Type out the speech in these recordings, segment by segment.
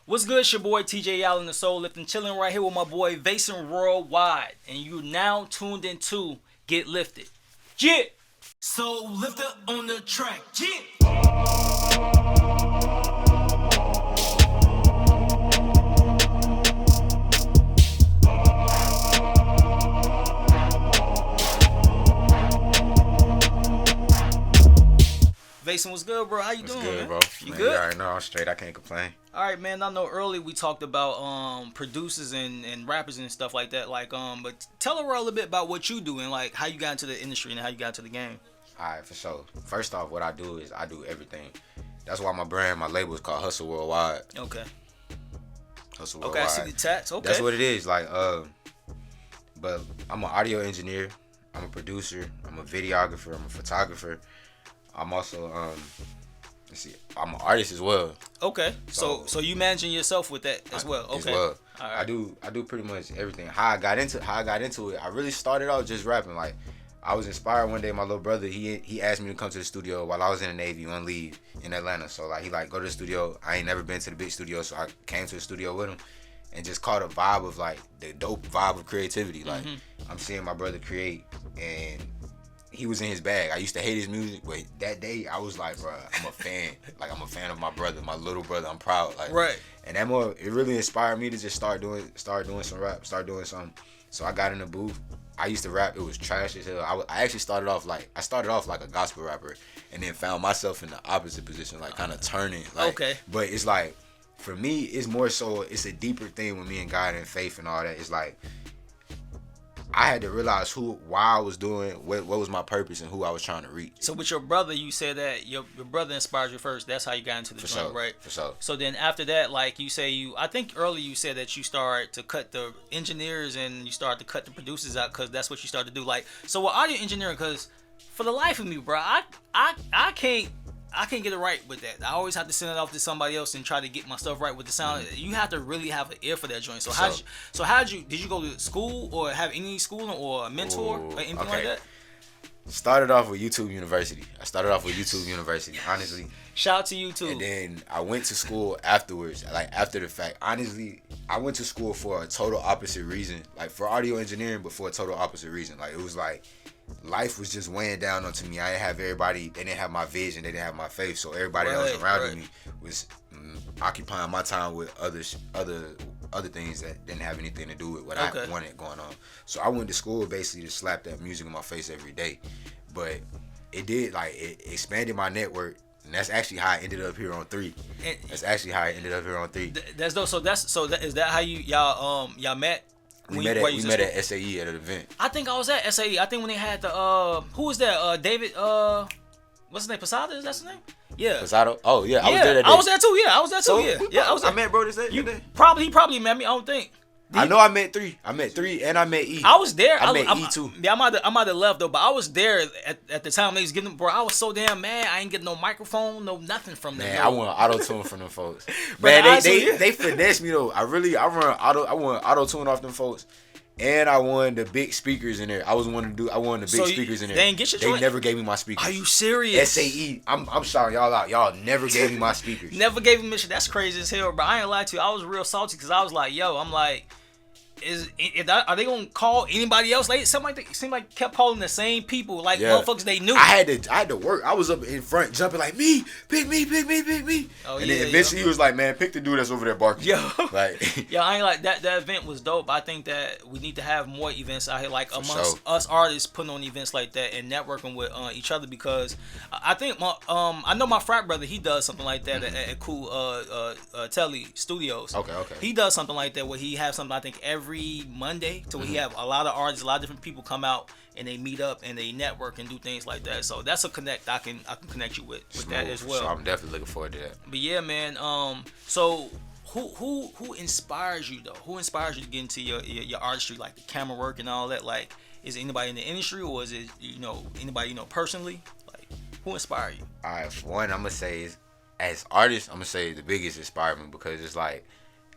What's good? It's your boy TJ Allen, the Soul Lifting, chilling right here with my boy Vason Worldwide, and you now tuned into Get Lifted. Yeah. So lifter on the track. Yeah. Vason, what's good, bro? How you What's doing, good, man? bro? You Man, good? You already know I'm straight. I can't complain. All right, man. I know earlier we talked about producers and rappers and stuff like that. But tell her a little bit about what you do and like how you got into the industry and how you got into the game. All right, for sure. First off, what I do is I do everything. That's why my label is called Hustle Worldwide. Okay. Hustle Okay, I Worldwide. see the tats. Okay. That's what it is. But I'm an audio engineer. I'm a producer. I'm a videographer. I'm a photographer. I'm also I'm an artist as well. Okay. So you managing yourself with that as well. Okay. As well. All right. I do pretty much everything. How I got into it, I really started out just rapping. Like I was inspired one day. My little brother, he asked me to come to the studio while I was in the Navy on leave in Atlanta. So like he go to the studio. I ain't never been to the big studio, so I came to the studio with him and just caught a vibe of like the dope vibe of creativity. Like I'm seeing my brother create, and he was in his bag. I used to hate his music, but that day I was like, bro, I'm a fan. Like I'm a fan of my brother, my little brother. I'm proud. Like, Right. And it really inspired me to just start doing some rap, start doing something. So I got in the booth. I used to rap. It was trash as hell. I actually started off like a gospel rapper, and then found myself in the opposite position, like kind of turning. Like, Okay. But it's like, for me, it's more so. It's a deeper thing with me and God and faith and all that. It's like I had to realize why I was doing, what was my purpose, and who I was trying to reach. So with your brother, you said that your brother inspired you first. That's how you got into the For joint, sure, right? for sure. So then after that, like I think earlier you said that you started to cut the engineers and you started to cut the producers out because that's what you started to do. Like, so with audio engineering, because for the life of me, bro, I can't get it right with that. I always have to send it off to somebody else and try to get my stuff right with the sound. You have to really have an ear for that joint. So did you go to school or have any schooling or a mentor or anything like that? Started off with YouTube University. Honestly. Shout out to you too. And then I went to school afterwards, like after the fact. Honestly, I went to school for a total opposite reason. Like for audio engineering, but for a total opposite reason. Like it was like life was just weighing down onto me. I didn't have everybody. They didn't have my vision. They didn't have my faith. So everybody that was around me was occupying my time with other things that didn't have anything to do with what I wanted going on. So I went to school basically to slap that music in my face every day. But it did, like, it expanded my network. And that's actually how I ended up here on 3. That's actually how I ended up here on 3. That's dope. Is that how y'all met? We met at SAE at an event. I think I was at SAE. I think when they had the who was that? David what's his name? Posada? Is that his name? Yeah. Posada? Oh yeah, I was there that day. I was there too. Yeah, I was there too. So, yeah. I was there. I met bro this day. He probably met me. I don't think. I know I met 3. I met 3 and I met E. I was there. I met E too. Yeah, I might have left though, but I was there at the time they was getting. Bro, I was so damn mad. I ain't getting no microphone, no nothing from them. Man, I want auto tune from them folks. Man, they finessed me though. I want auto tune off them folks. And I wanted the big speakers in there. I wanted the big speakers in there. They ain't get your They joint? never gave me my speakers. Are you serious? SAE. I'm shouting y'all out. Y'all never gave me my speakers. Never gave him mission. That's crazy as hell, bro. I ain't lie to you. I was real salty because I was like, yo, I'm like, are they gonna call anybody else? Like somebody it seemed like kept calling the same people, like motherfuckers they knew. I had to work. I was up in front jumping like me, pick me. Oh, and then eventually he was like, man, pick the dude that's over there barking. Yo, like, yo, I ain't like that. That event was dope. I think that we need to have more events out here, like amongst us artists, putting on events like that and networking with each other. Because I think I know my frat brother. He does something like that at Cool Telly Studios. Okay. He does something like that where he has something I think every Monday to where he have a lot of artists, a lot of different people come out and they meet up and they network and do things like that. So that's a connect I can connect you with that as well. So I'm definitely looking forward to that. But yeah, man. So who inspires you though? Who inspires you to get into your artistry, like the camera work and all that? Like, is it anybody in the industry or is it anybody personally? Like, who inspires you? All right, for one, I'm gonna say as artists, I'm gonna say the biggest inspire me because it's like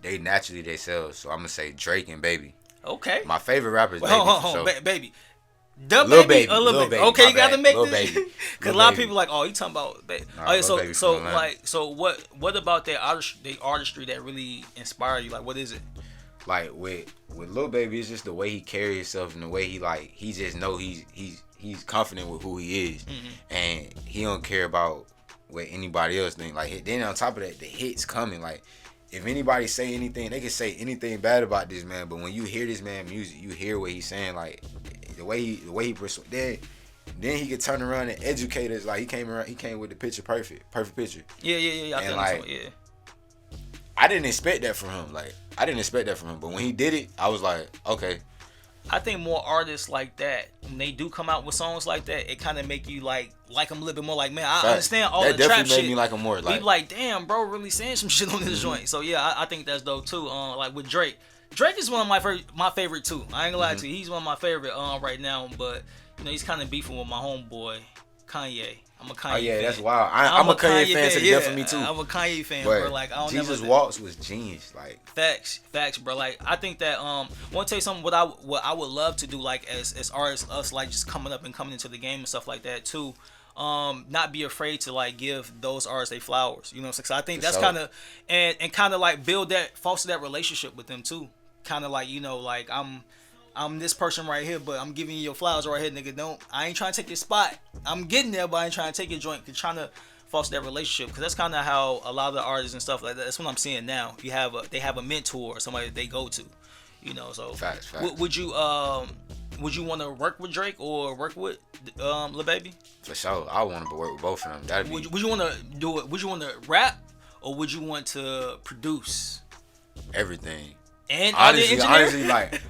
they naturally themselves. So I'm gonna say Drake and Baby. Okay. My favorite rappers. Hold on. Baby. The Lil Baby, Baby, Lil Lil Baby. Baby, Okay, my you got to bad. make Lil this Baby. because a Lil lot of Baby. people like, oh, you talking about Baby. Nah, Okay, Lil Baby so from Atlanta. like, so what about their artistry that really inspired you? Like, what is it? Like with Lil Baby, it's just the way he carries himself and the way he just know he's confident with who he is, and he don't care about what anybody else think. Like then on top of that, the hits coming. Like if anybody say anything, they can say anything bad about this man, but when you hear this man music, you hear what he's saying. Like the way he then he could turn around and educate us. Like he came with the perfect picture. Yeah. I And feel like, so, yeah. I didn't expect that from him. But when he did it, I was like, okay. I think more artists like that, when they do come out with songs like that, it kind of make you like them a little bit more. Like, man, I understand all the trap shit. That definitely made me like him more. Like, be like, damn, bro, really saying some shit on this joint. So yeah, I think that's dope too. Like with Drake is one of my favorite too. I ain't gonna lie to you, he's one of my favorite right now. But you know, he's kind of beefing with my homeboy Kanye. I'm a Kanye fan. Oh yeah, that's wild. I'm a Kanye fan, so definitely me too. I'm a Kanye fan, but bro. Like I don't Jesus Walks was genius. Like facts, bro. Like I think that want to tell you something. What I would love to do, like as artists, us like just coming up and coming into the game and stuff like that too. Not be afraid to like give those artists their flowers. You know what I'm saying? So I think that's kind of and kind of like foster that relationship with them too. Kind of like, you know, like I'm this person right here, but I'm giving you your flowers right here, nigga. I ain't trying to take your spot. I'm getting there, but I ain't trying to take your joint. Trying to foster that relationship, because that's kind of how a lot of the artists and stuff like that. That's what I'm seeing now. They have a mentor or somebody that they go to, you know. So facts. Would you want to work with Drake or work with Lil Baby? For sure, I want to work with both of them. Would you want to do it? Would you want to rap or would you want to produce? Everything. And honestly, like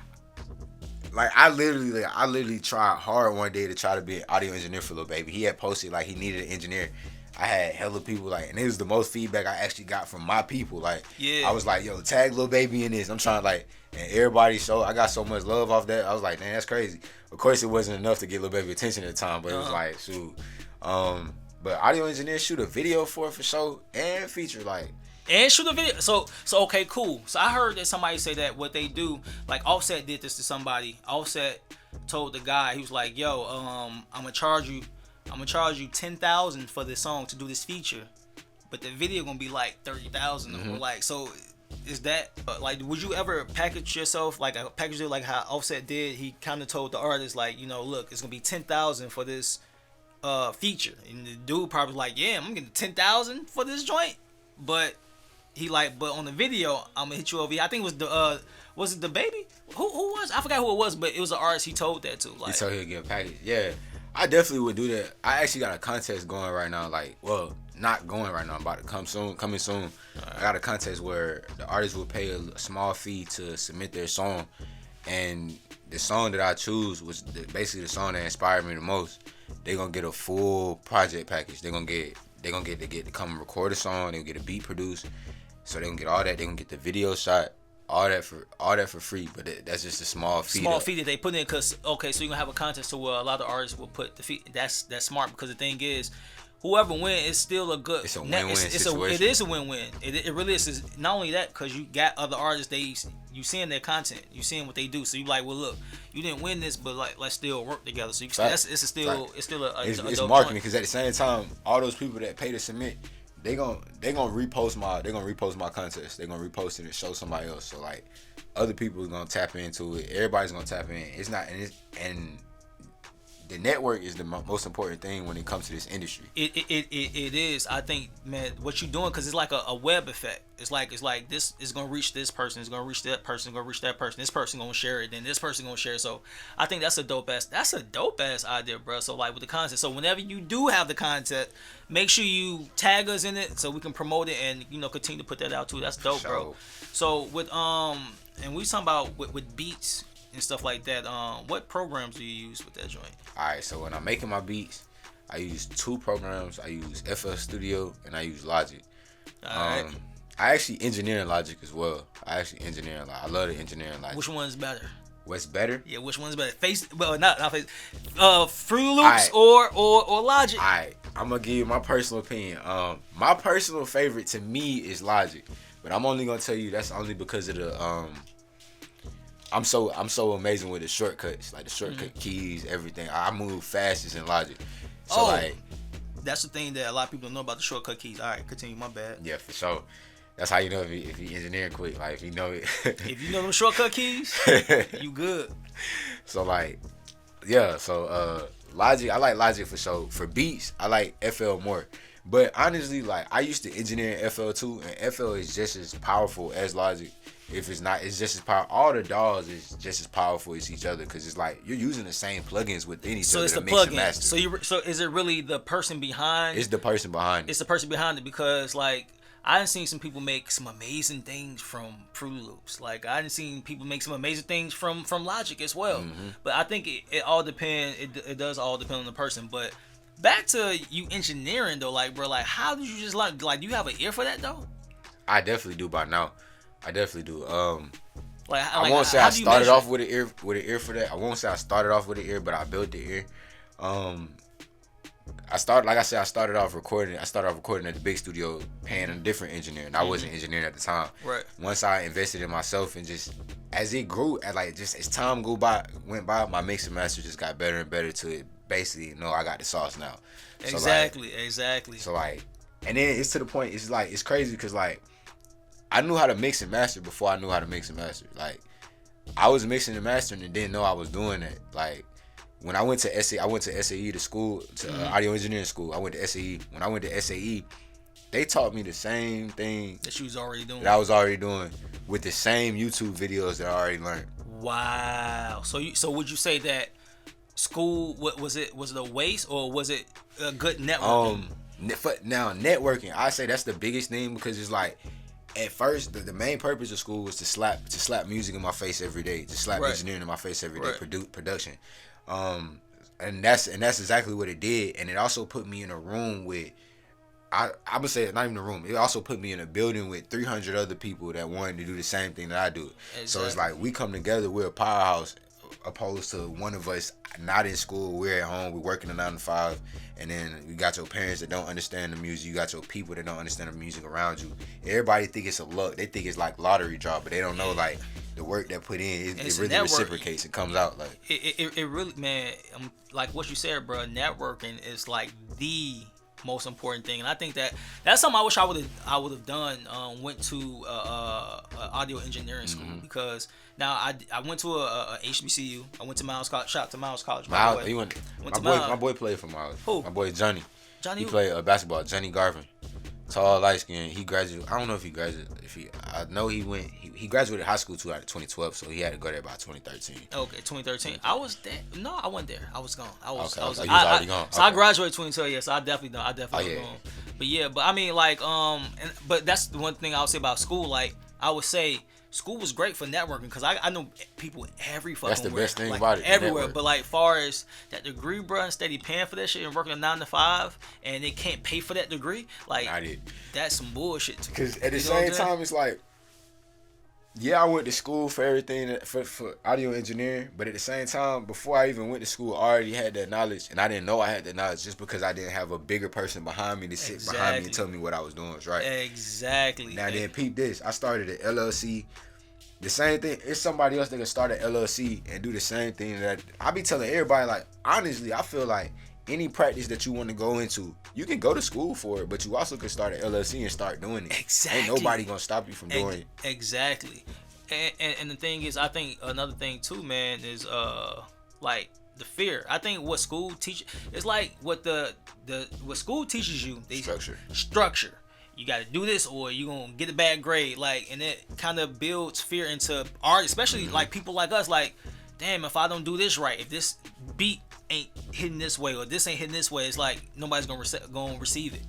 I literally tried hard one day to try to be an audio engineer for Lil Baby. He had posted like he needed an engineer. I had hella people like, and it was the most feedback I actually got from my people. Like, I was like, yo, tag Lil Baby in this. I'm trying like, and everybody I got so much love off that. I was like, man, that's crazy. Of course, it wasn't enough to get Lil Baby attention at the time, but it was like, shoot. But audio engineer shoot a video for sure and feature like. And shoot a video. So okay, cool. So I heard that somebody say that what they do, like Offset did this to somebody. Offset told the guy, he was like, yo, I'm gonna charge you $10,000 for this song to do this feature, but the video gonna be like $30,000 or like, so is that like, would you ever package yourself like a package deal like how Offset did? He kind of told the artist like, you know, look, it's gonna be $10,000 for this feature, and the dude probably like, yeah, I'm getting $10,000 for this joint, but he like, but on the video, I'm gonna hit you over here. I think it was was it the Baby? Who was? I forgot who it was, but it was an artist he told that to. Like, he told he'll get a package. Yeah, I definitely would do that. I actually got a contest going right now. Like, well, not going right now. I'm about to coming soon. Right. I got a contest where the artist will pay a small fee to submit their song, and the song that I choose was basically the song that inspired me the most. They're gonna get a full project package. They're gonna get to come record a song. They're gonna get a beat produced. So they gonna get all that. They gonna get the video shot, all that for free. But that's just a small fee. Small fee that they put in, cause okay, so you're gonna have a contest to where a lot of artists will put the fee. That's smart, because the thing is, whoever wins, it's still a good. It's a win-win situation. It is a win-win. It really is. It's not only that, cause you got other artists. You seeing their content, you seeing what they do. So you like, well, look, you didn't win this, but like, let's still work together. So it's still a marketing, because at the same time, all those people that pay to submit, they gonna repost my contest. They're gonna repost it and show somebody else. So like, other people is gonna tap into it. Everybody's gonna tap in. It's not, and the network is the most important thing when it comes to this industry. It is. I think, man, what you're doing, because it's like a web effect. It's like this is gonna reach this person. It's gonna reach that person. It's gonna reach that person. This person gonna share it. Then this person gonna share it. So I think that's a dope ass idea, bro. So like with the content. So whenever you do have the content, make sure you tag us in it so we can promote it and, you know, continue to put that out too. That's dope, bro. So with and we talking about with beats and stuff like that. What programs do you use with that joint? Alright, so when I'm making my beats, I use two programs. I use FL Studio and I use Logic. I actually engineer in Logic as well. I love the engineering Logic. Which one's better? What's better? Yeah, which one's better? Not Face. Fruit Loops or Logic? Alright, I'm gonna give you my personal opinion. My personal favorite to me is Logic, but I'm only gonna tell you that's only because of I'm so amazing with the shortcuts, like the shortcut keys, everything. I move fastest in Logic. So Oh. like, That's the thing that a lot of people don't know about the shortcut keys. All right, continue. My bad. yeah, for sure. That's how you know if he engineering quick. Like if you know it. If you know them shortcut keys, you good. So like, yeah. So Logic, I like Logic for sure. For beats, I like FL more. But honestly, like I used to engineer in FL too, and FL is just as powerful as Logic. If it's not, it's just as powerful. All the DAWs is just as powerful as each other because it's like you're using the same plugins within each So other it's to the mix and plugin. master. So is it really the person behind? It's the person behind it. It's the person behind it because like I done seen some people make some amazing things from Fruity Loops. Like I done seen people make some amazing things from Logic as well. But I think it all depend. It does all depend on the person. But back to you engineering though, like bro, like how did you just like do you have an ear for that though? I definitely do by now. I definitely do. I Like won't say how I do you started measure off with an ear for that. I won't say I started off with an ear, but I built the ear. I started off recording at the big studio, paying a different engineer, and I wasn't engineering at the time. Right. Once I invested in myself and just as it grew, as time went by, my mix and master just got better and better to it. Basically, I got the sauce now. Exactly. So like, and then it's to the point. It's like it's crazy because like I knew how to mix and master before I knew how to mix and master. Like I was mixing and mastering and didn't know I was doing it. Like when I went to SAE to school, to audio engineering school. I went to SAE. When I went to SAE, they taught me the same thing that you was already doing. That I was already doing with the same YouTube videos that I already learned. Wow. So would you say that school was it a waste or was it a good networking? Now networking, I say that's the biggest thing because it's like at first the main purpose of school was to slap music in my face every day, to slap engineering in my face every day, production. And that's exactly what it did, and it also put me in a room with I would say not even a room. It also put me in a building with 300 other people that wanted to do the same thing that I do. Exactly. So it's like we come together, we're a powerhouse, opposed to one of us not in school, we're at home, we're working a 9 to 5, and then you got your parents that don't understand the music, you got your people that don't understand the music around you. Everybody think it's a luck, they think it's like lottery draw, but they don't know like the work that put in, it really reciprocates and comes out like. It really, man, like what you said, bro, networking is like the most important thing, and I think that's something I wish I would have done. Went to audio engineering school because now I went to a HBCU. I went to Miles College. Shout out to Miles College. My boy played for Miles. Who? My boy Johnny. Johnny. He played basketball. Johnny Garvin. Tall, light skin. He graduated. I don't know if he graduated. I know he went. He graduated high school too out of 2012, so he had to go there by 2013. Okay, 2013. I was there. No, I wasn't there. I was gone. I was already gone. So I graduated 2012. Yeah, so I definitely was gone. But I mean, like, but that's the one thing I would say about school. Like, I would say school was great for networking because I know people every fucking. That's the where, best thing like, about it. Everywhere, network. But like, far as that degree, bro, and steady paying for that shit and working a 9 to 5, and they can't pay for that degree, like, that's some bullshit. Because at the same time, it's like, yeah, I went to school for everything for audio engineering, but at the same time, before I even went to school, I already had that knowledge, and I didn't know I had that knowledge just because I didn't have a bigger person behind me to sit behind me and tell me what I was doing was right. Exactly. Now then, peep this. I started an LLC. The same thing. It's somebody else that can start an LLC and do the same thing that I be telling everybody. Like, honestly, I feel like any practice that you want to go into, you can go to school for it, but you also can start an LLC and start doing it. Exactly. Ain't nobody gonna stop you from doing it. Exactly. And the thing is, I think another thing too, man, is like the fear. I think what school it's like what what school teaches you. Structure. You got to do this or you gonna get a bad grade. Like, and it kind of builds fear into art, especially like people like us. Like, damn, if I don't do this right, if this beat ain't hitting this way or this ain't hitting this way, it's like nobody's gonna receive it.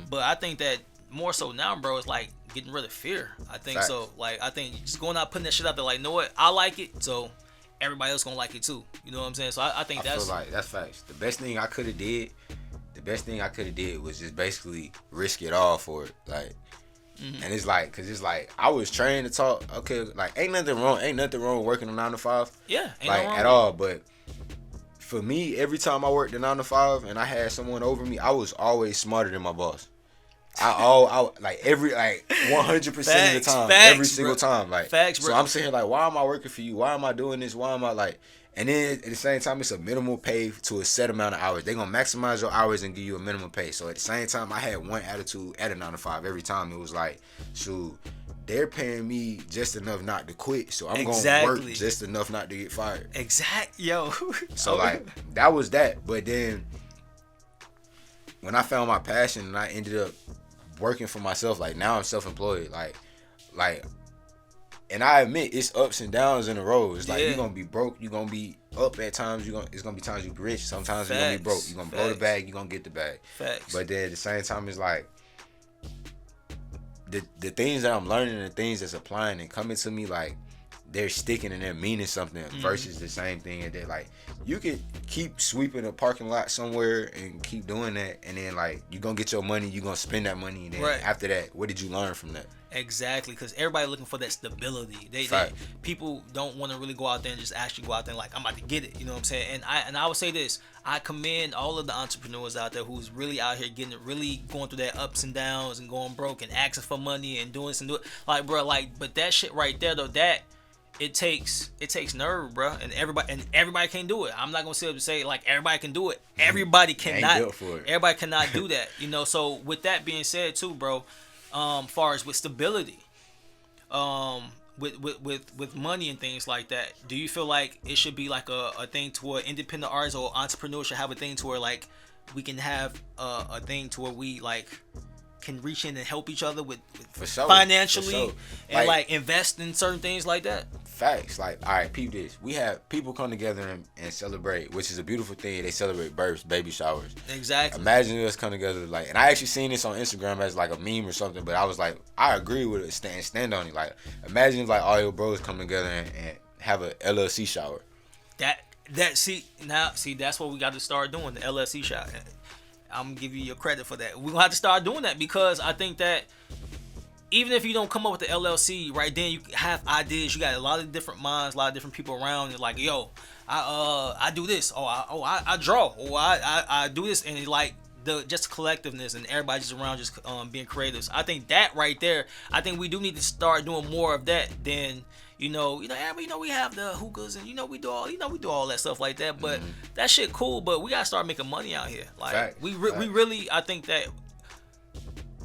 But I think that more so now, bro, it's like getting rid of fear. I think so. Like, I think just going out putting that shit out there. Like, know what? I like it, so everybody else gonna like it too. You know what I'm saying? So I think that's. I feel like that's facts. The best thing I could have did was just basically risk it all for it. Like, and it's like, cause it's like I was trained to talk. Okay, like ain't nothing wrong working a 9 to 5. Yeah, ain't like no wrong at all. But for me, every time I worked a 9 to 5 and I had someone over me, I was always smarter than my boss. I like every 100% of the time, every single time. Like, facts, bro. So I'm sitting here like, why am I working for you? Why am I doing this? Why am I like? And then at the same time, it's a minimal pay to a set amount of hours. They're gonna maximize your hours and give you a minimum pay. So at the same time, I had one attitude at a 9 to 5 every time. It was like, shoot, they're paying me just enough not to quit, so I'm gonna work just enough not to get fired. Yo. So like that was that. But then when I found my passion and I ended up working for myself, like now I'm self-employed, like, and I admit it's ups and downs in the road. It's like you're gonna be broke, you're gonna be up at times, it's gonna be times you be rich, sometimes you're gonna be broke. You're gonna blow the bag, you're gonna get the bag. Facts. But then at the same time, it's like the things that I'm learning and the things that's applying and coming to me, like they're sticking and they're meaning something versus the same thing. And they're like, you could keep sweeping a parking lot somewhere and keep doing that, and then like you're gonna get your money, you're gonna spend that money, and then after that, what did you learn from that? Exactly, because everybody looking for that stability. They people don't want to really go out there and just actually go out there and like, I'm about to get it. You know what I'm saying? And I would say this: I commend all of the entrepreneurs out there who's really out here getting it, really going through that ups and downs and going broke and asking for money and doing this and do it. Like, bro, like, but that shit right there though, that it takes nerve, bro, and everybody can do it. I'm not gonna sit up and say like everybody can do it. Everybody cannot. Everybody cannot do that. You know. So with that being said, too, bro. Far as with stability, with money and things like that, do you feel like it should be like a thing to where independent artists or entrepreneurs should have a thing to where like we can have a thing to where we like can reach in and help each other with for sure, financially for sure. And like invest in certain things like that? Facts. Like, all right, peep this. We have people come together and celebrate, which is a beautiful thing. They celebrate births, baby showers. Exactly. Imagine us come together, like, and I actually seen this on Instagram as like a meme or something, but I was like, I agree with it, stand on it. Like, imagine if like all your bros come together and have a LLC shower. See, that's what we got to start doing, the LLC shower. I'm gonna give you your credit for that. We're gonna have to start doing that, because I think that even if you don't come up with the LLC right then, you have ideas. You got a lot of different minds, a lot of different people around. You're like, yo, I do this. I draw. Or I do this, and like just collectiveness and everybody just around just being creative. I think that right there. I think we do need to start doing more of that than. Everybody we have the hookahs and we do all that stuff like that, but that shit cool. But we gotta start making money out here. Like we really, I think that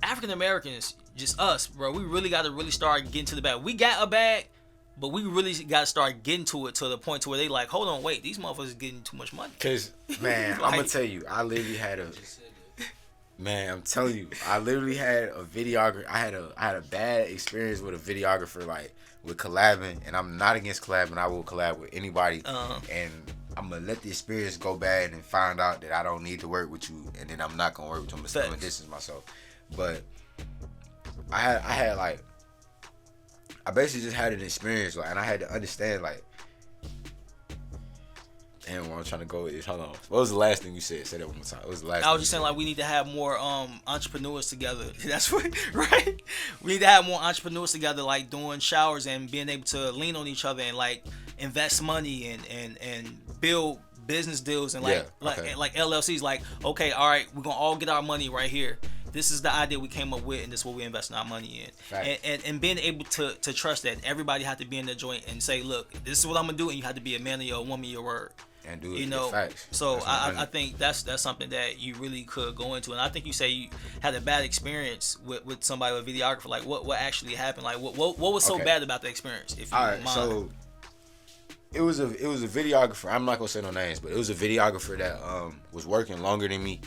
African Americans, just us, bro, we really gotta really start getting to the bag. We got a bag, but we really gotta start getting to it to the point to where they like, hold on, wait, these motherfuckers getting too much money. Cause man, I'm gonna tell you, I literally had a. Man, I'm telling you, I literally had a videographer. I had a bad experience with a videographer, like with collabing, and I'm not against collabing. I will collab with anybody, and I'm gonna let the experience go bad and find out that I don't need to work with you, and then I'm not gonna work with you. I'm gonna distance myself. But I had like, I basically just had an experience, like, and I had to understand, like. Damn, where I'm trying to go is, hold on. What was the last thing you said? Say that one more time. What was the last I was just saying, like, we need to have more entrepreneurs together. That's what, right? We need to have more entrepreneurs together, like doing showers and being able to lean on each other and like invest money and build business deals and like LLCs. Like, okay, all right, we're gonna all get our money right here. This is the idea we came up with, and this is what we investing our money in. Right. And being able to trust that everybody have to be in the joint and say, look, this is what I'm gonna do, and you have to be a man of your woman of your word. And do it. Facts. So I think that's something that you really could go into. And I think you say you had a bad experience with somebody, with a videographer. Like, what actually happened? Like, what was so bad about the experience? If you don't mind. So it was a videographer. I'm not gonna say no names, but it was a videographer that was working longer than me,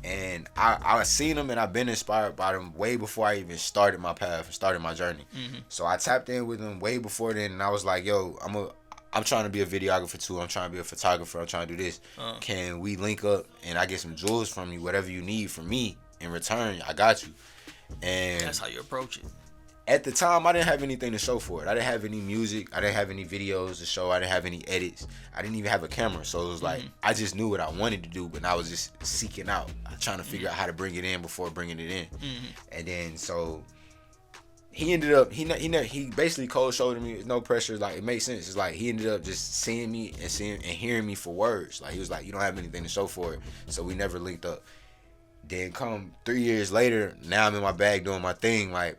and I seen him and I've been inspired by them way before I even started my path, started my journey. So I tapped in with him way before then, and I was like, yo, I'm trying to be a videographer too. I'm trying to be a photographer. I'm trying to do this. Can we link up and I get some jewels from you? Whatever you need from me in return, I got you. And that's how you approach it. At the time, I didn't have anything to show for it. I didn't have any music. I didn't have any videos to show. I didn't have any edits. I didn't even have a camera. So it was like, I just knew what I wanted to do, but I was just seeking out, trying to figure out how to bring it in before bringing it in. And then so he ended up, he basically cold shouldered me with no pressure. Like, it made sense. It's like he ended up just seeing me and hearing me for words. Like, he was like, you don't have anything to show for it. So we never linked up. Then come 3 years later, now I'm in my bag doing my thing, like,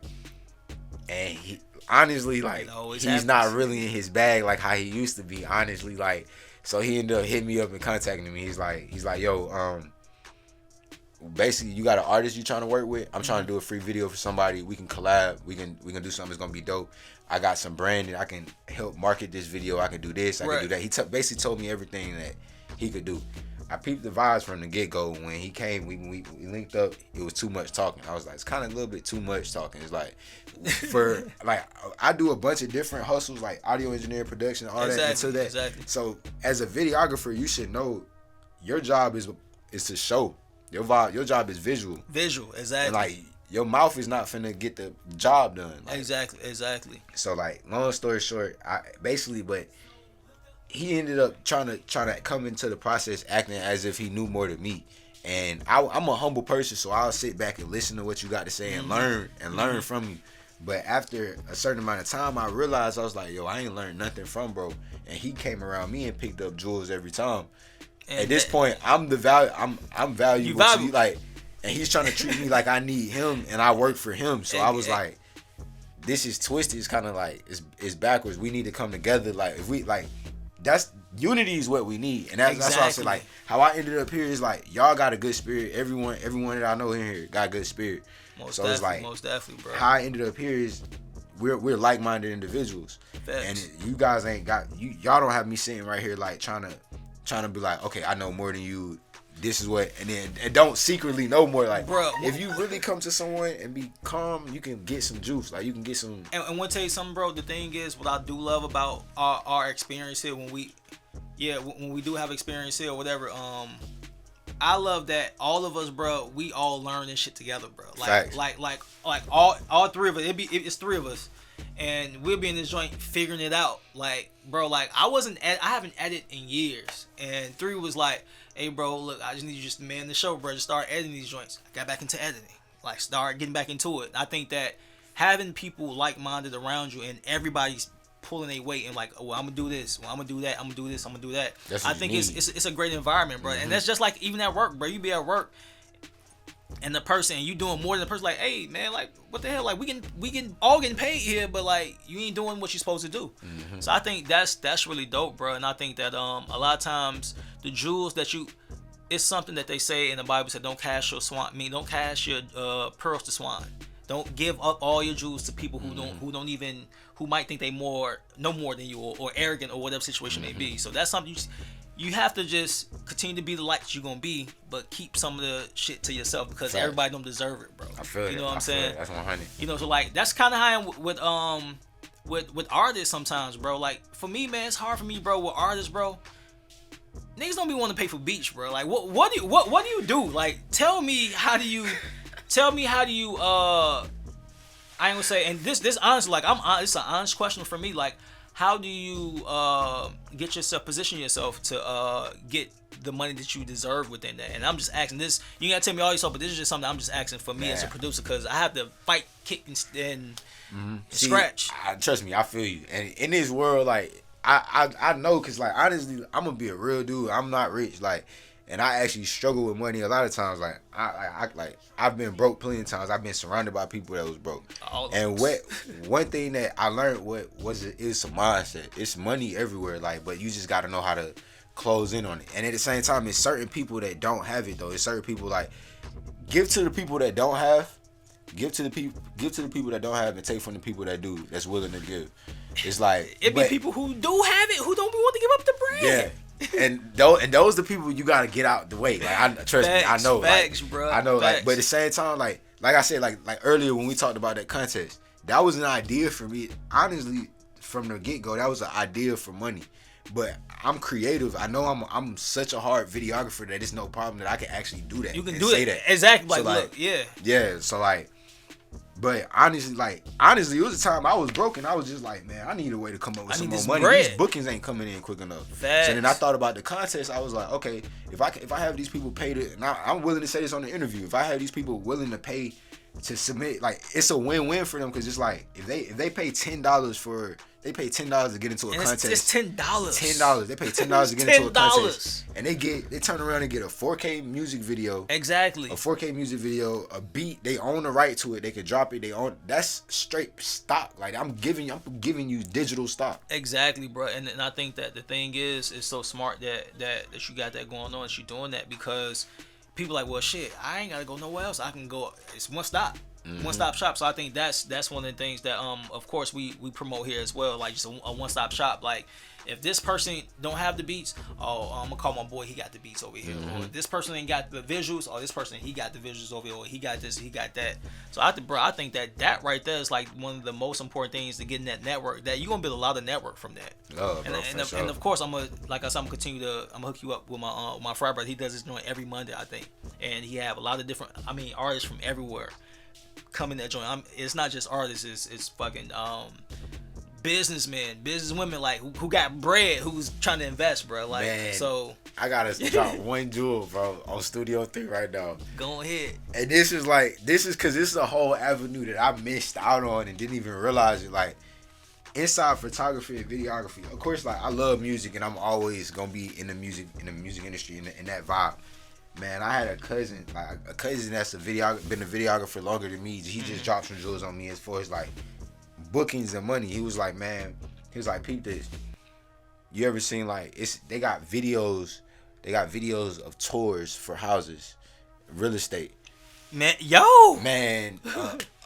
and he honestly, like, he's happens. not really in his bag like how he used to be, honestly, like. So he ended up hitting me up and contacting me. He's like, yo, basically, you got an artist you trying to work with. I'm trying to do a free video for somebody. We can collab. We can do something that's gonna be dope. I got some branding. I can help market this video. I can do this. I can do that. He basically told me everything that he could do. I peeped the vibes from the get-go. When he came, we linked up. It was too much talking. I was like, it's kind of a little bit too much talking. It's like, for, like, I do a bunch of different hustles, like audio engineering, production, all that into that. Exactly. So as a videographer, you should know your job is to show. Your job is visual. Visual, exactly. And, like, your mouth is not finna get the job done. Like, exactly. So, like, long story short, but he ended up trying to come into the process acting as if he knew more than me. And I'm a humble person, so I'll sit back and listen to what you got to say and learn from you. But after a certain amount of time, I realized, I was like, yo, I ain't learned nothing from bro. And he came around me and picked up jewels every time. And at this point, I'm valuable to you, like, and he's trying to treat me like I need him and I work for him. So I was like, this is twisted. It's kind of like it's backwards. We need to come together. Like, if we, like, that's unity is what we need. And that's why I said, like, how I ended up here is like, y'all got a good spirit. Everyone that I know in here got a good spirit. Most definitely, bro. How I ended up here is we're like-minded individuals. Facts. And you guys ain't got y'all don't have me sitting right here like trying to be like, okay, I know more than you. This is what, and don't secretly know more. Like, bro, if you really come to someone and be calm, you can get some juice. Like, you can get some. And I want to tell you something, bro. The thing is, what I do love about our experience here, when we do have experience here or whatever, I love that all of us, bro, we all learn this shit together, bro. Like all three of us. It's three of us, and we'll be in this joint figuring it out. Like, bro, like I haven't edited in years, and 3 was like, hey, bro, look, I just need you just to man the show, bro. Just start editing these joints. I got back into editing. Like, start getting back into it. I think that having people like-minded around you and everybody's pulling their weight and like, oh, well, I'm going to do this. Well, I'm going to do that. I'm going to do this. I'm going to do that. I think it's a great environment, bro. Mm-hmm. And that's just like even at work, bro. You be at work and the person, and you doing more than the person, like, hey, man, like, what the hell? Like, we can all getting paid here, but like, you ain't doing what you're supposed to do. Mm-hmm. So I think that's really dope, bro. And I think that a lot of times the jewels that it's something that they say in the Bible said, don't cast your pearls to swine. Don't give up all your jewels to people who might think they know more than you or arrogant or whatever situation may be. So that's something you have to just continue to be the light that you're gonna be, but keep some of the shit to yourself because everybody don't deserve it, bro. I feel you know what I'm saying? That's 100. You know, so like that's kind of how I am with artists sometimes, bro. Like for me, man, it's hard for me, bro. With artists, bro, niggas don't be want to pay for beats, bro. Like what do you do? Like tell me how do you I ain't gonna say, and this honestly, like it's an honest question for me. Like, how do you position yourself to get the money that you deserve within that? And I'm just asking this. You gotta tell me all yourself, but this is just something I'm just asking for me as a producer because I have to fight, kick, and scratch. Trust me, I feel you. And in this world, like I know, cause like honestly, I'm gonna be a real dude. I'm not rich, like. And I actually struggle with money a lot of times. Like I've been broke plenty of times. I've been surrounded by people that was broke. And one thing that I learned is some mindset. It's money everywhere. Like, but you just got to know how to close in on it. And at the same time, it's certain people that don't have it though. It's certain people like give to the people that don't have. Give to the people that don't have and take from the people that do. That's willing to give. It's like it be people who do have it who don't want to give up the bread. Yeah. And those the people you gotta get out the way. Like trust me, I know. Facts, like, bro. I know. Facts. Like, but at the same time, like I said, like earlier when we talked about that contest, that was an idea for me. Honestly, from the get go, that was an idea for money. But I'm creative. I know I'm such a hard videographer that it's no problem that I can actually do that. You can do it. Exactly. Like, look, yeah. Yeah. So like. But honestly, it was a time I was broken. I was just like, man, I need a way to come up with some more money. Bread. These bookings ain't coming in quick enough. Facts. So then I thought about the contest. I was like, okay, if I have these people paid it, and I'm willing to say this on the interview. If I have these people willing to pay to submit, like, it's a win-win for them, because it's like if they pay $10 for, they pay $10 to get into a contest. It's $10. $10. They pay $10 to get into a contest, and they turn around and get a 4K music video. Exactly. A 4K music video, a beat. They own the right to it. They could drop it. They own. That's straight stock. Like, I'm giving you digital stock. Exactly, bro. And I think that the thing is, it's so smart that you got that going on. That you doing that, because people like, well, shit, I ain't gotta go nowhere else. I can go. It's one stop. Mm-hmm. One-stop shop. So I think that's one of the things that of course we promote here as well, like just a one-stop shop. Like, if this person don't have the beats, I'm gonna call my boy, he got the beats over here. Mm-hmm. Or this person ain't got the visuals, or this person, he got the visuals over here, or he got this, he got that. So I think that right there is like one of the most important things to get in that network, that you're gonna build a lot of network from that. Oh, bro, and of course I'm gonna continue to hook you up with my fry brother. He does this joint every Monday, I think, and he have a lot of different artists from everywhere come in that joint. It's not just artists, it's fucking businessmen, businesswomen, like who got bread, who's trying to invest, bro. Like, man, so I gotta drop one jewel, bro, on Studio 3 right now. Go ahead. And this is because this is a whole avenue that I missed out on and didn't even realize it. Like, inside photography and videography, of course, like, I love music and I'm always gonna be in the music industry, in that vibe. Man, I had a cousin that's been a videographer longer than me. He just dropped some jewels on me as far as like bookings and money. He was like, peep this. You ever seen, like, they got videos of tours for houses, real estate. Man, yo. Man,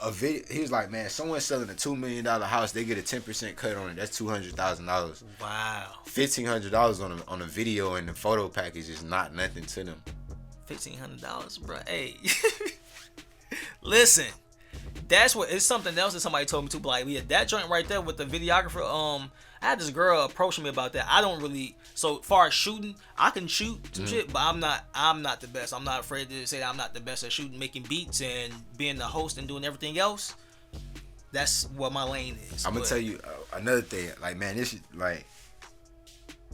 a video. He was like, man, someone's selling a $2 million house. They get a 10% cut on it. That's $200,000. Wow. $1,500 on a video and the photo package is not nothing to them. $1,500, bro. Hey, listen, it's something else that somebody told me to. Like, yeah, that joint right there with the videographer. I had this girl approach me about that. I don't really, so far as shooting, I can shoot some shit, but I'm not the best. I'm not afraid to say that I'm not the best at shooting, making beats, and being the host and doing everything else. That's what my lane is. I'm gonna tell you another thing. Like, man, this is like.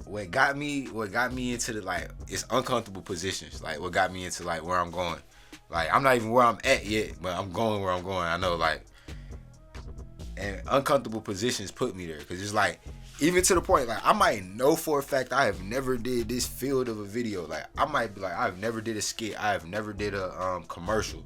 What got me into the, like, it's uncomfortable positions. Like, what got me into, like, where I'm going. Like, I'm not even where I'm at yet, but I'm going where I'm going. I know, like, and uncomfortable positions put me there, because it's like, even to the point, like, I might know for a fact I have never did this field of a video. Like, I might be like, I've never did a skit, I have never did a commercial,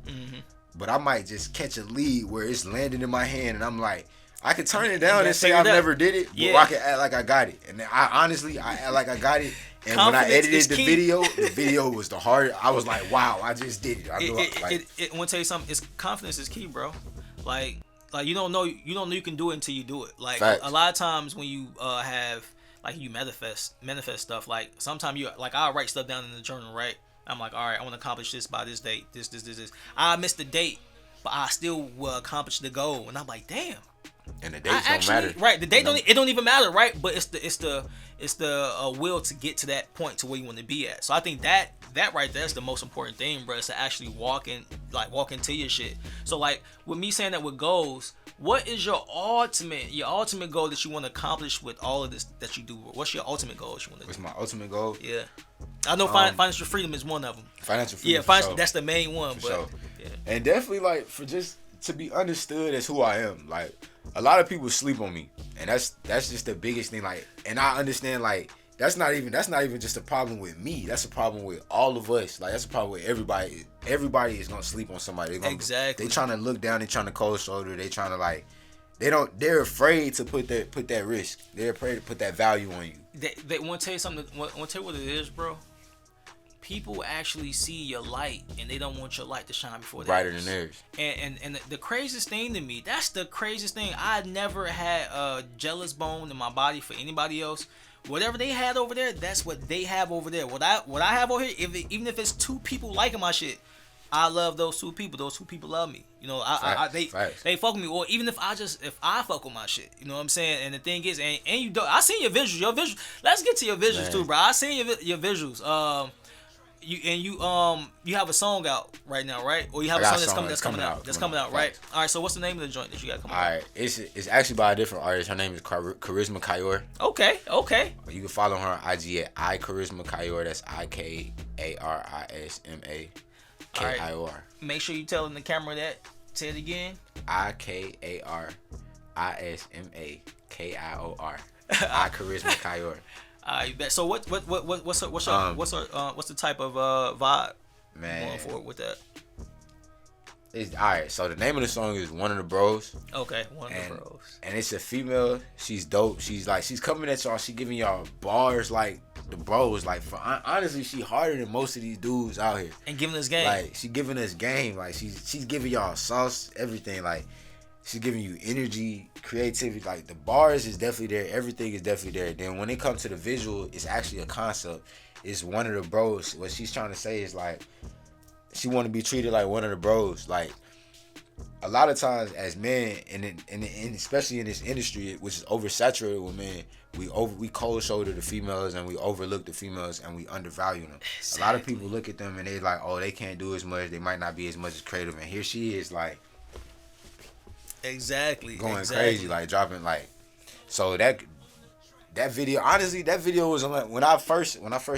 but I might just catch a lead where it's landing in my hand, and I'm like, I can turn it down and say I've never did it, but I can act like I got it. And I act like I got it. And confidence, when I edited the video was the hardest. I was like, wow, I just did it. I want to tell you something. Confidence is key, bro. Like you don't know you can do it until you do it. Like, a lot of times when you have, like, you manifest stuff. Like, sometimes I'll write stuff down in the journal, right? I'm like, all right, I want to accomplish this by this date. This. I missed the date, but I still will accomplish the goal. And I'm like, damn. And the dates don't matter, right? The date don't even matter, right? But it's the will to get to that point to where you want to be at. So I think that right there is the most important thing, bro. Is to actually walk into your shit. So, like, with me saying that with goals, what is your ultimate goal that you want to accomplish with all of this that you do? What's your ultimate goal that you want to do? What's my ultimate goal? Yeah, I know financial freedom is one of them. Financial freedom. Yeah, sure. That's the main one. For sure. Yeah. And definitely, like, for just to be understood as who I am, like. A lot of people sleep on me, and that's just the biggest thing. Like, and I understand, like, that's not even just a problem with me. That's a problem with all of us. Like, that's a problem with everybody. Everybody is gonna sleep on somebody. Exactly. They trying to look down. They trying to cold shoulder. They trying to, like, they're afraid to put that risk. They're afraid to put that value on you. They want to tell you something. Want to tell you what it is, bro. People actually see your light, and they don't want your light to shine before theirs. Brighter than theirs. And the craziest thing to me, that's the craziest thing. I never had a jealous bone in my body for anybody else. Whatever they had over there, that's what they have over there. What I have over here, even if it's two people liking my shit, I love those two people. Those two people love me. You know, they fuck with me. Or even if I fuck with my shit, you know what I'm saying? And the thing is, and you don't, I seen your visuals. Let's get to your visuals too, bro. I seen your visuals. You have a song out right now, right? Or you have a song that's coming out, right? All right. So what's the name of the joint that you got coming out? All right, it's actually by a different artist. Her name is Charisma Kayor. Okay. You can follow her on IG at iCharisma Kayor. That's IKARISMA KIOR. Make sure you telling the camera that Say it again. IKARISMAKIOR. I Charisma Kayor. I bet. So what's the type of vibe Man, going forward with that? It's all right. So the name of the song is "One of the Bros." Okay, one of the bros. And it's a female. She's dope. She's coming at y'all. She giving y'all bars like the bros. Like honestly, she harder than most of these dudes out here. And giving us game. Like she giving us game. Like she's giving y'all sauce, everything. Like she's giving you energy, creativity. Like the bars is definitely there. Everything is definitely there. Then when it comes to the visual, it's actually a concept. It's one of the bros. What she's trying to say is like, she want to be treated like one of the bros. Like a lot of times as men, and especially in this industry, which is oversaturated with men, we cold shoulder the females and we overlook the females and we undervalue them. Exactly. A lot of people look at them and they like, oh, they can't do as much. They might not be as much as creative. And here she is like, going crazy, like dropping like. So that video, honestly, that video was when I first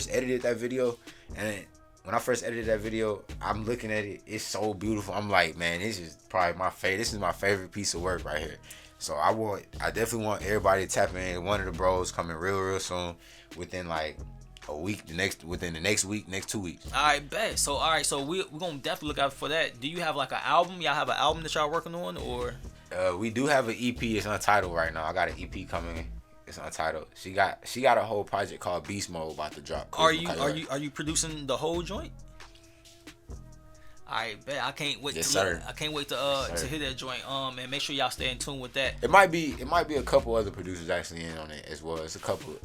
edited that video, and when I first edited that video, I'm looking at it. It's so beautiful. I'm like, man, this is probably my favorite. This is my favorite piece of work right here. So I definitely want everybody to tap in. One of the bros coming real soon, within like a week. Within the next week, next 2 weeks. All right, bet. So we're gonna definitely look out for that. Do you have like an album? Y'all have an album that y'all working on, or? We do have an EP. It's untitled right now. I got an EP coming. It's untitled. She got a whole project called Beast Mode about to drop. Are you producing the whole joint? I bet. I can't wait. Yes, to sir. I can't wait to hit that joint. And make sure y'all stay in tune with that. It might be a couple other producers actually in on it as well. It's a couple.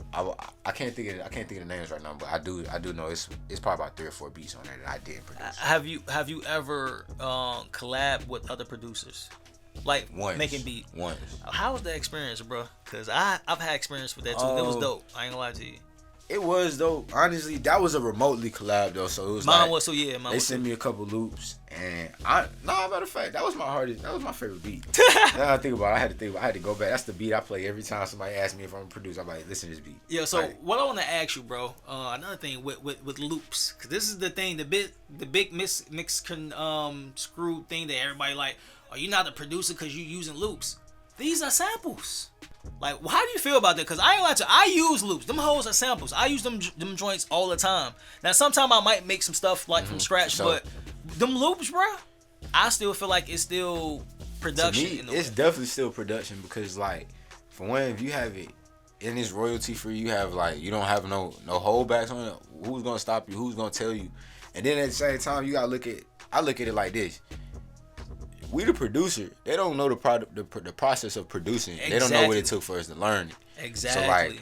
I can't think of the names right now, but I do know it's probably about 3 or 4 beats on there that I did produce. Have you ever collab with other producers? Like once, making beat. Once. How was that experience, bro? Cause I've had experience with that too. It was dope. I ain't gonna lie to you. It was dope. Honestly, that was a remotely collab though, so it was they sent me a couple loops, and matter of fact, that was my favorite beat. Now I think about it, I had to go back. That's the beat I play every time somebody asks me if I'm a producer. I'm like, listen to this beat. Yeah. So what I want to ask you, bro, another thing with loops, cause this is the thing, the big mix screwed thing that everybody like. Oh, you're not a producer because you using loops. These are samples. Like, how do you feel about that? Because I ain't lie to you, I use loops. Them hoes are samples. I use them joints all the time. Now, sometimes I might make some stuff like from scratch, but them loops, bro, I still feel like it's still production. To me, it's definitely still production because, like, for one, if you have it and it's royalty free, you have like you don't have no holdbacks on it. Who's gonna stop you? Who's gonna tell you? And then at the same time, you gotta look at it like this. We the producer. They don't know the process of producing. Exactly. They don't know what it took for us to learn it. Exactly. So like,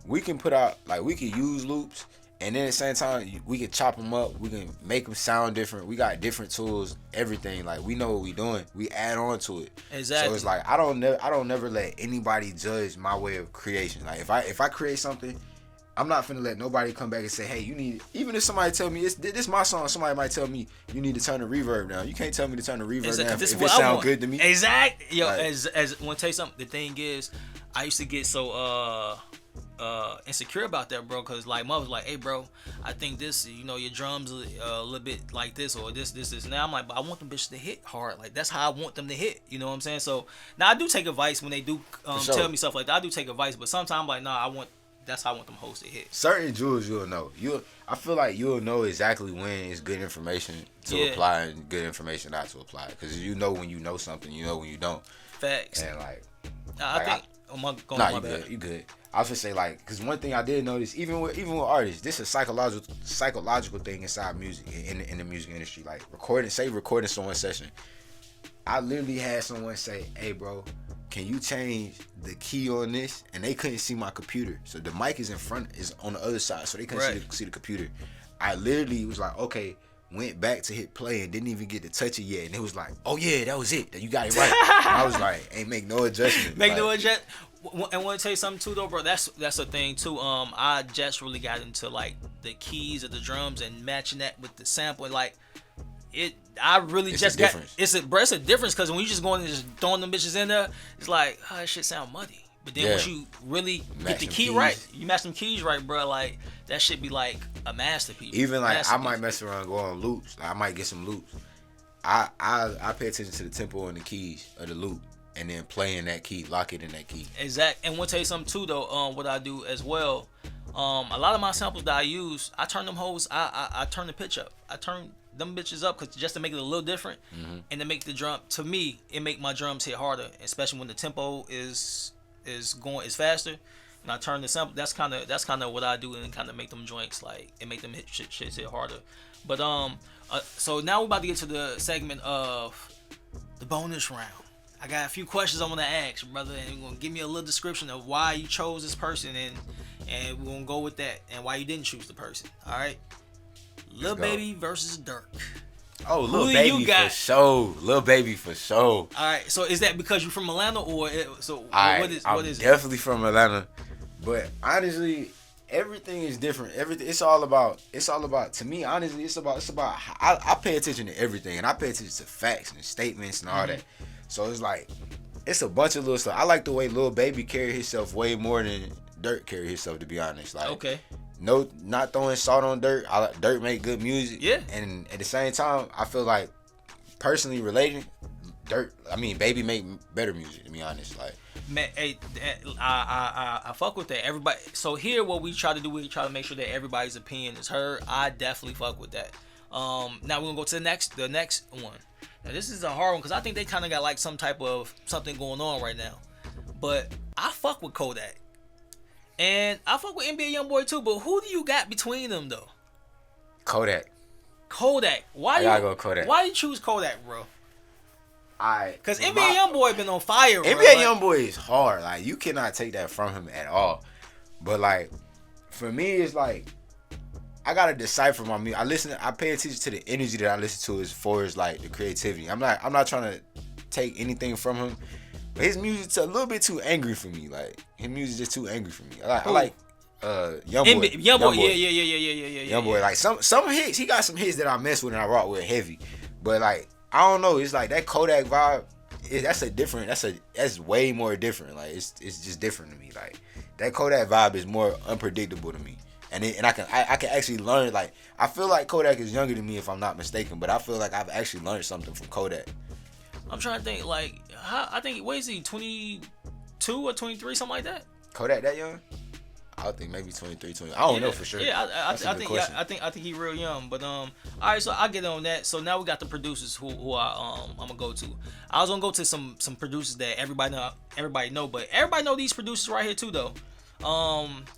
we can put out we can use loops, and then at the same time we can chop them up. We can make them sound different. We got different tools, everything. Like we know what we doing. We add on to it. Exactly. So it's like I don't never let anybody judge my way of creation. Like if I create something, I'm not finna let nobody come back and say, hey, you need, even if somebody tell me, this my song, somebody might tell me, you need to turn the reverb down. You can't tell me to turn the reverb down if it sound good to me. Exactly. Yo, like, as I want to tell you something, the thing is, I used to get so insecure about that, bro, because like mom was like, hey, bro, I think this, your drums a little bit like this or this. Now I'm like, but I want them bitches to hit hard. Like that's how I want them to hit. You know what I'm saying? So now I do take advice when they do tell me stuff like that. I do take advice, but sometimes I'm like, nah, that's how I want them hoes to hit. Certain jewels you'll know. I feel like you'll know exactly when it's good information to apply and good information not to apply. Because you know when you know something, you know when you don't. Facts. And like, I think my bad. You good. I was just say like, because one thing I did notice, even with artists, this is a psychological thing inside music in the music industry. Like recording someone's session. I literally had someone say, hey, bro, can you change the key on this? And they couldn't see my computer. So the mic is on the other side. So they couldn't see the computer. I literally was like, okay, went back to hit play and didn't even get to touch it yet. And it was like, oh yeah, that was it. You got it right. I was like, ain't make no adjustment. No adjustment. And want to tell you something too though, bro. That's a thing too. I just really got into like the keys of the drums and matching that with the sample. And like, it's a difference because when you just going and just throwing them bitches in there, it's like, oh, that shit sound muddy. But then once you really get the key right, you match them keys right, bro, like that shit be like a masterpiece. Even like I might mess around and go on loops. Like, I might get some loops. I pay attention to the tempo and the keys of the loop, and then playing that key, lock it in that key. Exact. And we'll tell you something too though. What I do as well. A lot of my samples that I use, I turn them hoes. I turn the pitch up. I turn them bitches up just to make it a little different, and to make the drum. To me, it make my drums hit harder, especially when the tempo is faster. And I turn the sample. That's kind of what I do, and kind of make them joints like and make them shit hit harder. But so now we're about to get to the segment of the bonus round. I got a few questions I want to ask, brother, and you're gonna give me a little description of why you chose this person, and we're gonna go with that, and why you didn't choose the person. All right, Lil Baby versus Durk. Oh, Lil Baby for sure. Lil Baby for sure. All right, so is that because you're from Atlanta, or so? What is it? Definitely from Atlanta, but honestly, everything is different. Everything. It's all about. To me, honestly, it's about. I pay attention to everything, and I pay attention to facts and statements and all that. So it's like, it's a bunch of little stuff. I like the way Lil Baby carry himself way more than Durk carry himself, to be honest. Like, okay. No, not throwing salt on Durk. Durk make good music. Yeah. And at the same time, I feel like, personally relating, Baby make better music, to be honest. Like, man, hey, I fuck with that. Everybody. So here, what we try to do, we try to make sure that everybody's opinion is heard. I definitely fuck with that. Now we're gonna go to the next one. Now this is a hard one because I think they kind of got like some type of something going on right now. But I fuck with Kodak, and I fuck with NBA YoungBoy too. But who do you got between them though? Kodak. Why I gotta go Kodak. Why you choose Kodak, bro? Because NBA YoungBoy been on fire. NBA YoungBoy is hard. Like, you cannot take that from him at all. But like, for me, it's like, I gotta decipher my music. I pay attention to the energy that I listen to as far as like the creativity. I'm not trying to take anything from him, but his music's a little bit too angry for me. Like, his music's just too angry for me. I like YoungBoy. Yeah. YoungBoy, like some hits. He got some hits that I mess with and I rock with heavy. But like, I don't know. It's like that Kodak vibe. That's way more different. Like, it's just different to me. Like, that Kodak vibe is more unpredictable to me. And I can actually learn. Like, I feel like Kodak is younger than me if I'm not mistaken, but I feel like I've actually learned something from Kodak. I'm trying to think. Like, I think, what is he, 22 or 23, something like that? Kodak that young? I think maybe 23, 20. I don't know for sure. Yeah, I think he real young. But all right, so I get on that. So now we got the producers who I'm gonna go to. I was gonna go to some producers that everybody know, but everybody know these producers right here too though.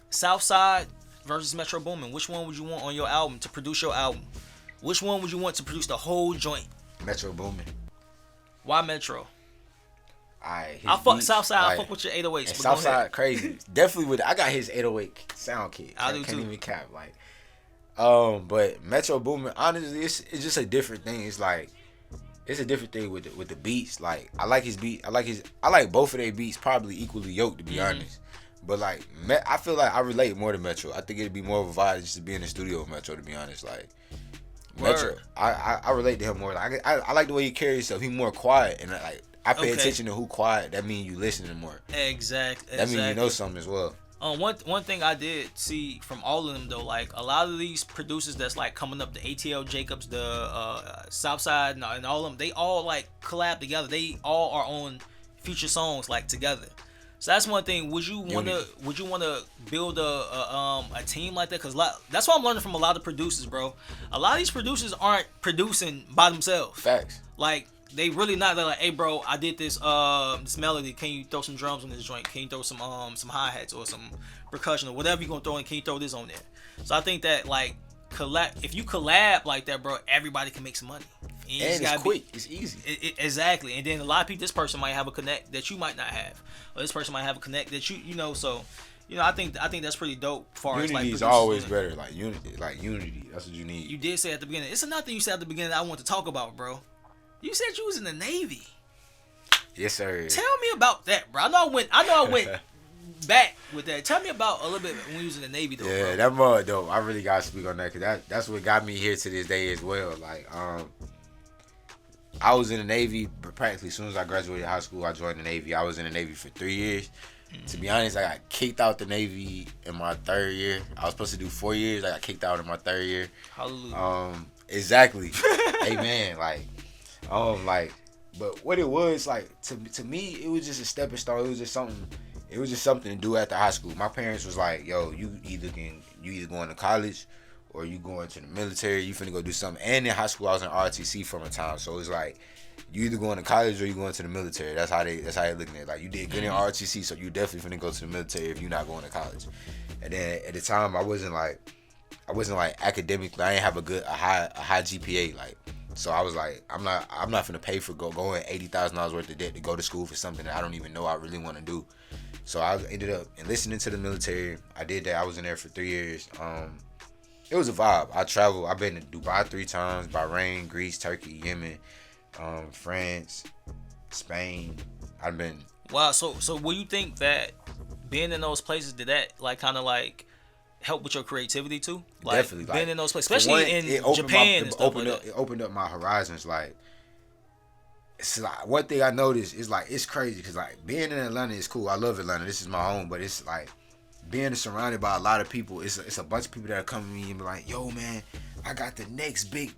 Southside versus Metro Boomin. Which one would you want on your album to produce your album? Which one would you want to produce the whole joint? Metro Boomin. Why Metro? I fuck Southside. I fuck with your 808s. Southside crazy. Definitely I got his 808 sound kit. I do too. Can't even cap. Like, but Metro Boomin, honestly, it's just a different thing. It's like, it's a different thing with the beats. Like, I like his beat. I like both of their beats probably equally yoked, to be honest. But like, I feel like I relate more to Metro. I think it'd be more of a vibe just to be in the studio with Metro, to be honest. Like, Metro, I relate to him more. Like, I like the way he carries himself. He's more quiet, and like, I pay attention to who quiet. That means you listening more. Exactly. That means you know something as well. One thing I did see from all of them though, like a lot of these producers that's like coming up, the ATL Jacobs, the Southside, and all of them, they all like collab together. They all are on future songs like together. So that's one thing. Would you wanna build a team like that? Cause that's what I'm learning from a lot of producers, bro. A lot of these producers aren't producing by themselves. Facts. Like, they really not. They're like, hey, bro, I did this melody. Can you throw some drums on this joint? Can you throw some hi hats or some percussion or whatever you gonna throw in? Can you throw this on there? So I think that like if you collab like that, bro, everybody can make some money. And it's quick. It's easy. Exactly. And then a lot of people, this person might have a connect that you might not have, or this person might have a connect that you know. So, I think that's pretty dope. Unity is always better. Like unity. That's what you need. You did say at the beginning. It's another thing you said at the beginning that I want to talk about, bro. You said you was in the Navy. Yes, sir. Tell me about that, bro. I know I went back with that. Tell me about a little bit when you was in the Navy, though. Yeah, bro. that mud, though. I really gotta speak on that because that's what got me here to this day as well. Like, I was in the Navy practically as soon as I graduated high school. I joined the Navy. I was in the Navy for 3 years. To be honest, I got kicked out the Navy in my 3rd year. I was supposed to do 4 years. I got kicked out in my 3rd year. Hallelujah. Exactly. Amen. Like, Like, but what it was like to me, it was just a stepping stone. It was just something. It was just something to do after high school. My parents was like, "Yo, you either going to college, or you going to the military. You finna go do something." And in high school, I was in RTC from a time, so it's like, you either going to college or you going to the military. That's how they looking at it. Like, you did good in RTC, so you definitely finna go to the military if you're not going to college. And then at the time, I wasn't like academically. I didn't have a high GPA. Like, so I was like, I'm not finna pay for going $80,000 worth of debt to go to school for something that I don't even know I really want to do. So I ended up enlisting into the military. I did that. I was in there for 3 years. It was a vibe. I traveled. I've been to Dubai 3 times, Bahrain, Greece, Turkey, Yemen, France, Spain. I've been. Wow. So will you think that being in those places, did that like kind of like help with your creativity too? Like, definitely. Being like, in those places, especially in Japan and stuff like that. It opened up my horizons. Like, it's like, one thing I noticed is like, it's crazy because like being in Atlanta is cool. I love Atlanta. This is my home, but it's like being surrounded by a lot of people. It's a bunch of people that come to me and be like, "Yo, man, I got the next big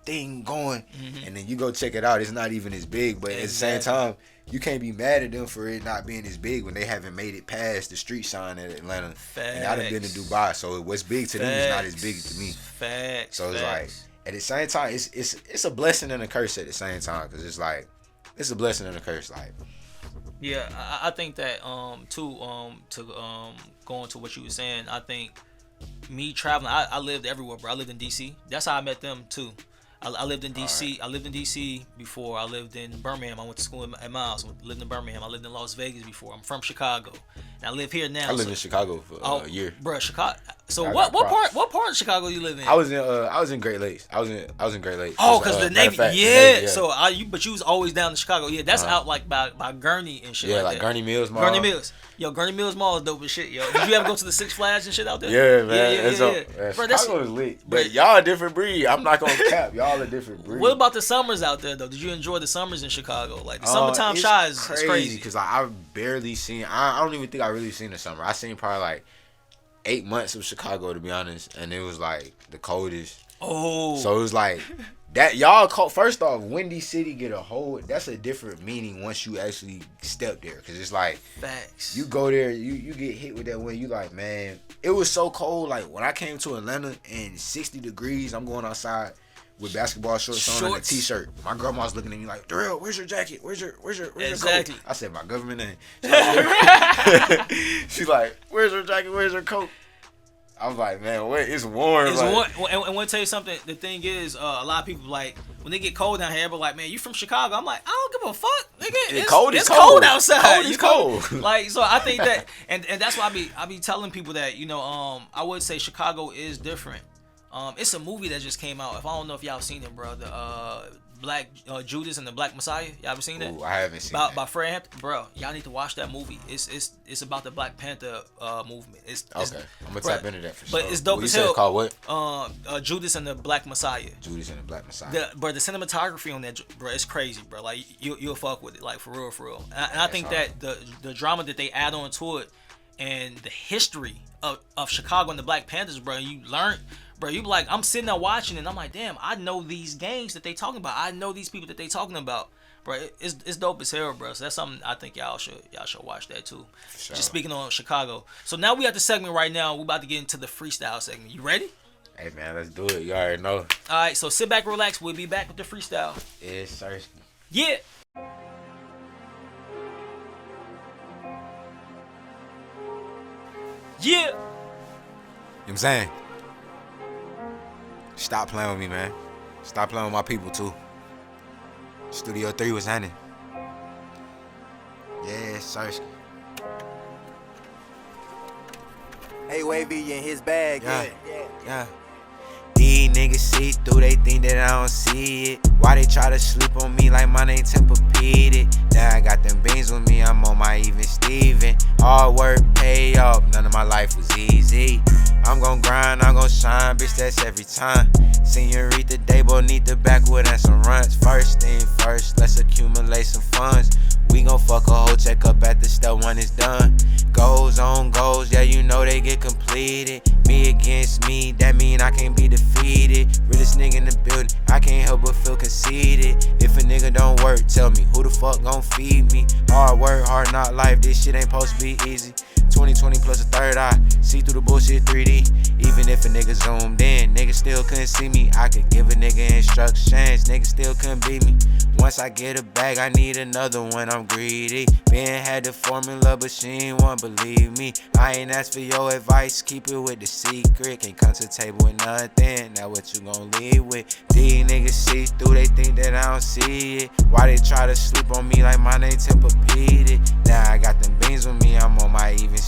thing going," and then you go check it out. It's not even as big, but at the same time, you can't be mad at them for it not being as big when they haven't made it past the street sign at Atlanta. Facts. And I done been to Dubai, so what's big to them is not as big to me. Facts. So it's like, at the same time, it's a blessing and a curse at the same time, because it's like, it's a blessing and a curse. Like, yeah, I think that to go into what you were saying, I think me traveling, I lived everywhere, bro. I lived in DC. That's how I met them too. I lived in DC. Right. I lived in DC before. I lived in Birmingham. I went to school at Miles. Lived in Birmingham. I lived in Las Vegas before. I'm from Chicago. And I live here now. I lived in Chicago for a year. Bro, Chicago. So what part of Chicago you live in? I was in Great Lakes. I was in Great Lakes. Oh, because the Navy. Yeah. So but you was always down in Chicago. Yeah, that's out like by Gurney and shit. Yeah, like Gurney Mills Mall. Gurney Mills. Yo, Gurney Mills Mall is dope as shit, yo. Did you ever go to the Six Flags and shit out there? Yeah, man. Yeah. Bro, Chicago is lit. But y'all a different breed. I'm not gonna cap. Y'all a different breed. What about the summers out there though? Did you enjoy the summers in Chicago? Like the summertime shy is crazy. Because like, I've barely seen. I don't even think I really seen the summer. I seen probably like 8 months of Chicago, to be honest, and it was like the coldest. Oh. So it was like that. Y'all first off, Windy City get a whole. That's a different meaning once you actually step there, because it's like, facts. You go there, you get hit with that wind. You like, man, it was so cold. Like when I came to Atlanta and 60 degrees, I'm going outside with basketball shorts on and a t-shirt. My grandma's looking at me like, "Darrell, where's your jacket? Where's your coat?" I said my government name. She's like, "Where's your jacket? Where's your coat?" I was like, "Man, wait, it's warm." It's warm. And I want to tell you something. The thing is, a lot of people like when they get cold down here, but like, man, you from Chicago? I'm like, I don't give a fuck, nigga. It's cold outside. It's cold. Like, so I think that, and that's why I be telling people that, you know, I would say Chicago is different. It's a movie that just came out. If I don't know if y'all seen it, bro. The Black Judas and the Black Messiah. Y'all ever seen that? Ooh, I haven't seen that. By Fred Hampton, bro. Y'all need to watch that movie. It's about the Black Panther movement. It's okay. I'm gonna tap into that for sure. But it's dope as hell. You said called what? Judas and the Black Messiah. Judas and the Black Messiah. The cinematography on that, bro, it's crazy, bro. Like you'll fuck with it, like for real. And I think that the drama that they add on to it and the history of Chicago and the Black Panthers, bro, you learn. Bro, you be like, I'm sitting there watching and I'm like, damn, I know these gangs that they talking about. I know these people that they talking about. Bro, it's dope as hell, bro. So that's something I think y'all should watch that too. Sure. Just speaking on Chicago. So now we got the segment right now. We're about to get into the freestyle segment. You ready? Hey man, let's do it. You already know. Alright, so sit back, relax. We'll be back with the freestyle. Yes, sir. Yeah. Yeah. You know what I'm saying? Stop playing with me, man. Stop playing with my people, too. Studio 3 was handing. Yeah, Sersky. Hey, Wavy in his bag. Yeah. These niggas see through, they think that I don't see it. Why they try to sleep on me like my name Tempur-Pedic? Now I got them beans with me, I'm on my even Steven. Hard work pay off, none of my life was easy. I'm gon' grind, I'm gon' shine, bitch, that's every time. Senorita Dabo need the backwood and some runs. First thing first, let's accumulate some funds. We gon' fuck a whole check up at the step when it's done. Goals on goals, yeah, you know they get completed. Me against me, that mean mean I can't be defeated. Realest nigga in the building, I can't help but feel conceited. If a nigga don't work, tell me who the fuck gon' feed me? Hard work, hard not life, this shit ain't supposed to be easy. 2020 plus a third eye, see through the bullshit 3D. Even if a nigga zoomed in, nigga still couldn't see me. I could give a nigga instructions, nigga still couldn't beat me. Once I get a bag, I need another one, I'm greedy. Ben had the formula, but she ain't want believe me. I ain't asked for your advice, keep it with the secret. Can't come to the table with nothing, now what you gon' leave with? These niggas see through, they think that I don't see it. Why they try to sleep on me like my name Tempur-Pedic? Now I got them beans with me, I'm on my even